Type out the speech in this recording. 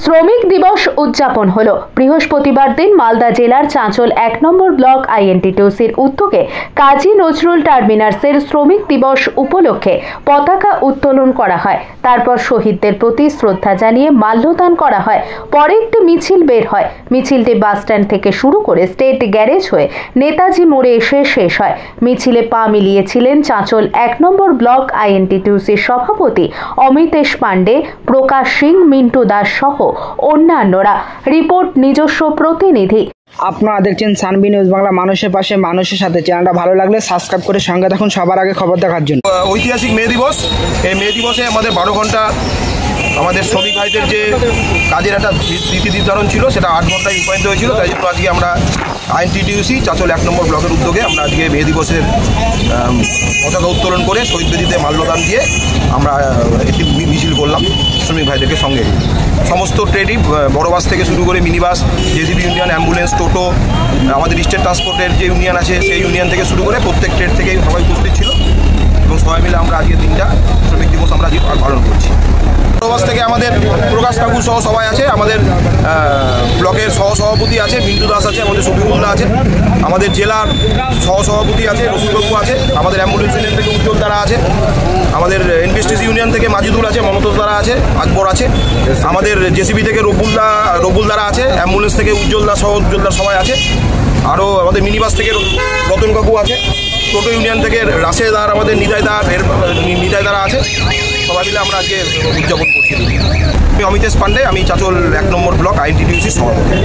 শ্রমিক দিবস উদযাপন হলো। বৃহস্পতিবার দিন মালদা জেলার চাঁচল ১ নম্বর ব্লক আইএনটিটিউসির উদ্যোগে কাজী নজরুল টার্মিনাসের শ্রমিক দিবস উপলক্ষে পতাকা উত্তোলন করা হয়। তারপর শহীদদের প্রতি শ্রদ্ধা জানিয়ে মাল্যদান করা হয়। পরে একটি মিছিল বের হয়। মিছিলটি বাসস্ট্যান্ড থেকে শুরু করে স্টেট গ্যারেজ হয়ে নেতাজি মোড়ে এসে শেষ হয়। মিছিলে পা মিলিয়েছিলেন চাঁচল ১ নম্বর ব্লক আইএনটিটিউসির সভাপতি অমিতেশ পাণ্ডে, প্রকাশ সিং, মিন্টু দাস সহ অন্যান্যরা। রিপোর্ট নিজস্ব প্রতিনিধি। আপনারা দেখছেন সানবি নিউজ বাংলা, মানুষের পাশে মানুষের সাথে। চ্যানেলটা ভালো লাগলে সাবস্ক্রাইব করে সঙ্গে থাকুন সবার আগে খবর দেখার জন্য। ঐতিহাসিক মে দিবস, এই মে দিবসে আমাদের 12 ঘন্টা আমাদের শ্রমিক ভাইদের যে কাজের একটা নীতি নির্ধারণ ছিল সেটা 8 ঘন্টায় রূপায়িত হয়েছিল। তাই জন্য আজকে আমরা আইএনটিটিউসি চাঁচল 1 নম্বর ব্লকের উদ্যোগে আমরা আজকে মে দিবসের পতাকা উত্তোলন করে শহীদ বেদিতে মাল্যদান দিয়ে আমরা একটি মিছিল করলাম শ্রমিক ভাইদেরকে সঙ্গে। সমস্ত ট্রেডই বড় বাস থেকে শুরু করে mini bus, JCB union, ambulance, toto, আমাদের স্টেট ট্রান্সপোর্টের যে ইউনিয়ন আছে সেই ইউনিয়ন থেকে শুরু করে প্রত্যেক ট্রেড থেকেই সবাই উপস্থিত ছিল এবং সবাই মিলে আমরা আজকে দিনটা শ্রমিক দিবস আমরা পালন করছি। বড়বাস থেকে আমাদের প্রকাশ ঠাকুর সহ সবাই আছে, আমাদের ব্লকের সহসভাপতি আছে মিন্টু দাস আছে, আমাদের শফিকুল্লাহ আছে, আমাদের জেলার সহসভাপতি আছে রসুলবাবু আছে, আমাদের অ্যাম্বুলেন্স ইউনিয়ন থেকে উজ্জ্বল দ্বারা আছে, আমাদের এনপিএসটিসি ইউনিয়ন থেকে মাজিদুল আছে, মমতাজ দ্বারা আছে, আকবর আছে, আমাদের জেসিবি থেকে রবুল দ্বারা আছে, অ্যাম্বুলেন্স থেকে উজ্জ্বল দা সহ উজ্জ্বল দা সবাই আছে, আরও আমাদের মিনি বাস থেকে রতন কাকু আছে, টোটো ইউনিয়ন থেকে রাশেদার, আমাদের নিতাই দ্বারা আছে। সবাই মিলে আমরা আজকে উদযাপন করছি। আমি অমিতেশ পাণ্ডে, আমি চাঁচল 1 নম্বর ব্লক আইএনটিটিউসির সভাপতি।